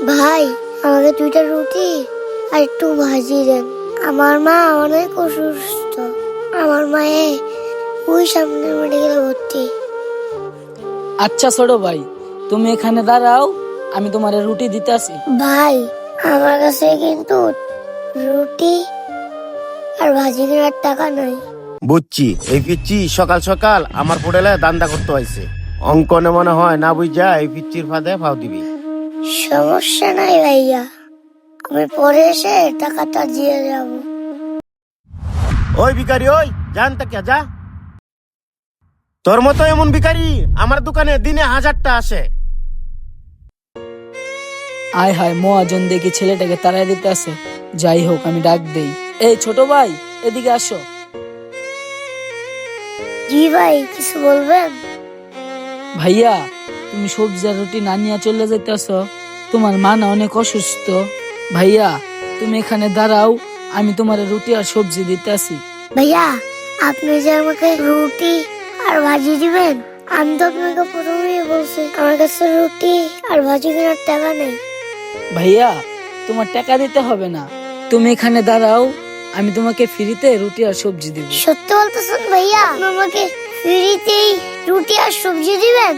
ভাই, আমাকে 2টা রুটি আর একটু ভাজি দেন। আমার মা অনেক অসুস্থ। আমার মায়ে ওই সামনে মেডিকেলে ভর্তি। আচ্ছা ছোট ভাই, তুমি এখানে দাঁড়াও, আমি তোমার রুটি দিতে আসি। ভাই, আমার কাছে কিন্তু রুটি আর ভাজি কেনার টাকা নাই। বুঝছি, এই পিচ্ছি সকাল সকাল আমার হোটেলে দান্দা করতে হয়েছে। অঙ্কনে মনে হয় না বুঝা এই পিচ্ছির ফাঁদে ফাও দিবি। সমস্যা নাই ভাইয়া, আমি পরে এসে টাকাটা দিয়ে যাব। ওই ভিখারি, ওই জান তাকিয়া যা। তোর মতো এমন ভিখারি আমার দোকানে দিনে 1000টা আসে। আয় হায়, মহাজন দেখি ছেলেটাকে তাড়াই দিতে আসে। যাই হোক, আমি ডাক দেই। এই ছোট ভাই, এদিকে আসো। জি ভাই, কিছু বলবেন? ভাইয়া, তুমি সবজি আর রুটি না নিয়ে চলে যেতেছ? তোমার মা না অনেক অসুস্থ। ভাইয়া, তুমি এখানে দাঁড়াও, আমি তোমার রুটি আর সবজি দিতে আসি। ভাইয়া, আপনি যে আমাকে রুটি আর ভাজি দিবেন, আমি তো আপনাকে প্রথমেই বলছি আমার কাছে রুটি আর ভাজি কেনার টাকা নেই। ভাইয়া, তোমার টাকা দিতে হবে না, তুমি এখানে দাঁড়াও, আমি তোমাকে ফ্রিতে রুটি আর সবজি দিব। সত্যি বলতেছেন ভাইয়া? আপনি আমাকে ফ্রিতেই রুটি আর সবজি দিবেন?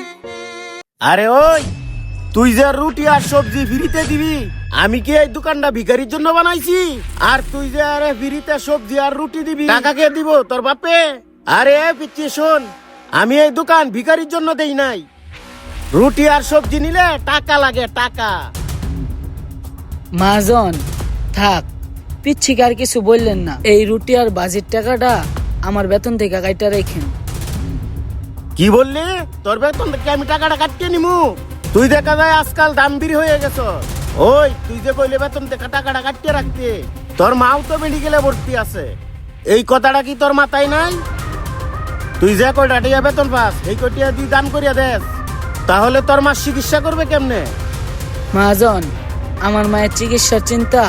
আরে ওই, তুই যে রুটি আর সবজি ফ্রিতে দিবি, আমি কি এই দোকানটা ভিখারির জন্য বানাইছি? আর তুই যে আরে ফ্রিতে সবজি আর রুটি দিবি, টাকা কে দিব? তোর বাপে? আরে পিচ্ছি শোন, আমি এই দোকান ভিখারির জন্য দেই নাই। রুটি আর সবজি নিলে টাকা লাগে, টাকা। মহাজন থাক, পিচ্ছিকে আর কিছু বললেন না। এই রুটি আর ভাজির টাকাটা আমার বেতন থেকে কাইটা রেখেন। কি বললি? তোর বেতন থেকে আমি টাকাটা কাটিয়ে নিমু? তুই দেখা যায় আজকাল দামবির হয়ে গেছ। ওই, তুই যে কইলে বেতন থেকে টাকাটা কাটিয়ে রাখতে, তোর মাও তো মেডিকেলে ভর্তি আছে। এই কথাটা কি তোর মাথায় নাই? তুই যে কয়টা টিয়া বেতন পাস, এই কয়টা তুই দান করিয়া দেস, তাহলে তোর মা চিকিৎসা করবে কেমনে? মহাজন, আমার মায়ের চিকিৎসার চিন্তা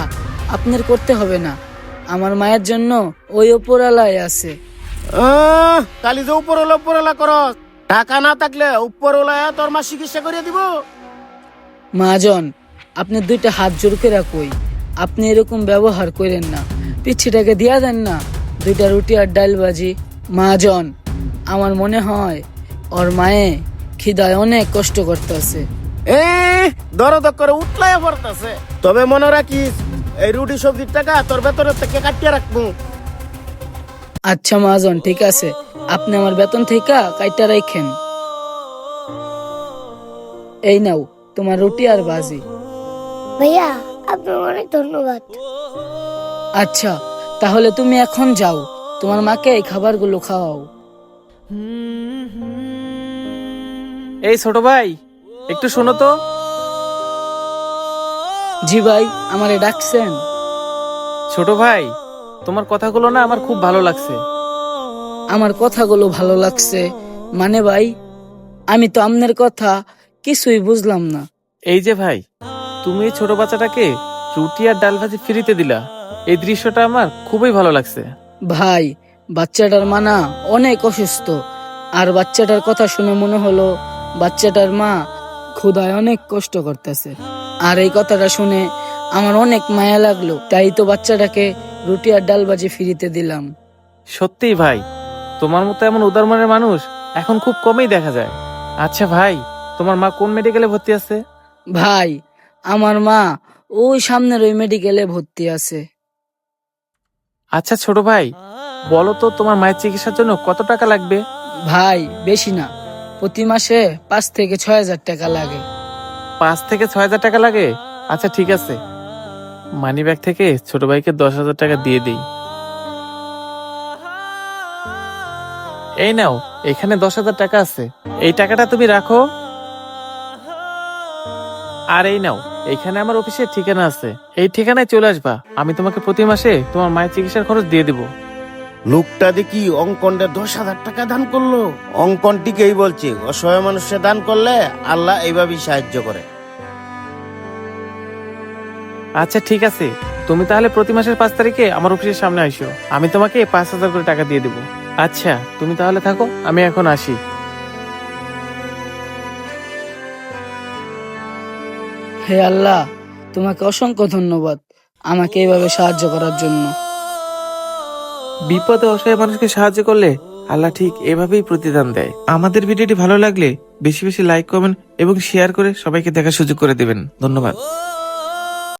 আপনার করতে হবে না। আমার মায়ের জন্য ওই উপরালায় আছে। কালি যে উপরওয়ালা করস, টাকা না থাকলে উপরওয়ালা তোর মা চিকিৎসা করিয়া দিব? মহাজন, আপনি 2টা হাত জোর করে কই, আপনি এরকম ব্যবহার করেন না। পিচ্ছিটাকে দিয়া দেন না 2টা রুটি আর ডাল ভাজি। মহাজন, আমার মনে হয় ওর মায়ে খিদায় অনেক কষ্ট করতেছে। দরদ করে উঠলায় পড়তাছে। তবে মনে রাখিস, এই রুটি সবজির টাকা তোর বেতনের থেকে কাটিয়ে রাখবো। আচ্ছা মহাজন, ঠিক আছে, আপনি আমার বেতন থেকে কাইটা রাখেন। এই নাও তোমার রুটি আর ভাজি। ভাইয়া, আপনার অনেক ধন্যবাদ। আচ্ছা, তাহলে তুমি এখন যাও, তোমার মাকে এই খাবারগুলো খাওয়াও। এই ছোট ভাই, একটু শোনো তো। জি ভাই, আমারে ডাকছেন? ছোট ভাই, তোমার কথাগুলো না আমার খুব ভালো লাগছে। আমার কথাগুলো ভালো লাগছে মানে ভাই, আমি তো আপনার কথা কিছুই বুঝলাম না। এই যে ভাই, তুমি এই ছোট বাচ্চাটাকে রুটি আর ডাল ভাজি ফ্রিতে দিলা, এই দৃশ্যটা আমার খুবই ভালো লাগছে। ভাই, বাচ্চাটার মা না অনেক অসুস্থ, আর বাচ্চাটার কথা শুনে মনে হলো বাচ্চাটার মা ক্ষুধায় অনেক কষ্ট করতেছে। আর এই কথাটা শুনে আমার অনেক মায়া লাগলো, তাই তো বাচ্চাটাকে রুটি আর ডাল ভাজি ফ্রিতে দিলাম। সত্যিই ভাই, তোমার মতো এমন উদার মনের মানুষ এখন খুব কমই দেখা যায়। আচ্ছা ভাই, তোমার মা কোন মেডিকেলে ভর্তি আছে? ভাই, আমার মা ওই সামনের ওই মেডিকেলে ভর্তি আছে। আচ্ছা ছোট ভাই, বলো তো তোমার মায়ের চিকিৎসার জন্য কত টাকা লাগবে? ভাই, বেশি না, প্রতি মাসে 5 থেকে 6 হাজার টাকা লাগে। 5 থেকে 6 হাজার টাকা লাগে? আচ্ছা ঠিক আছে, মানি ব্যাগ থেকে ছোট ভাইকে 10,000 টাকা দিয়ে দিই। এই নাও, এখানে 10,000 টাকা আছে, এই টাকাটা তুমি রাখো। আর এই নাও, এখানে আমার অফিসের ঠিকানা আছে, এই ঠিকানায় চলে আসবা, আমি তোমাকে প্রতি মাসে তোমার মায়ের চিকিৎসার খরচ দিয়ে দিব। লোকটা দেখি অঙ্কনটা 10,000 টাকা দান করলো। অঙ্কনটিকেই বলছে অসহায় মানুষে দান করলে আল্লাহ এইভাবেই সাহায্য করে। আচ্ছা ঠিক আছে, তুমি তাহলে প্রতি মাসের 5 তারিখে আমার অফিসের সামনে আইসো, আমি তোমাকে 5,000 করে টাকা দিয়ে দেবো। আচ্ছা, তুমি তাহলে থাকো, আমি এখন আসি। হে আল্লাহ, তোমাকে অসংখ্য ধন্যবাদ আমাকে এইভাবে সাহায্য করার জন্য। বিপদে অসহায় মানুষকে সাহায্য করলে আল্লাহ ঠিক এভাবেই প্রতিদান দেয়। আমাদের ভিডিওটি ভালো লাগলে বেশি বেশি লাইক কমেন্ট এবং শেয়ার করে সবাইকে দেখার সুযোগ করে দেবেন। ধন্যবাদ।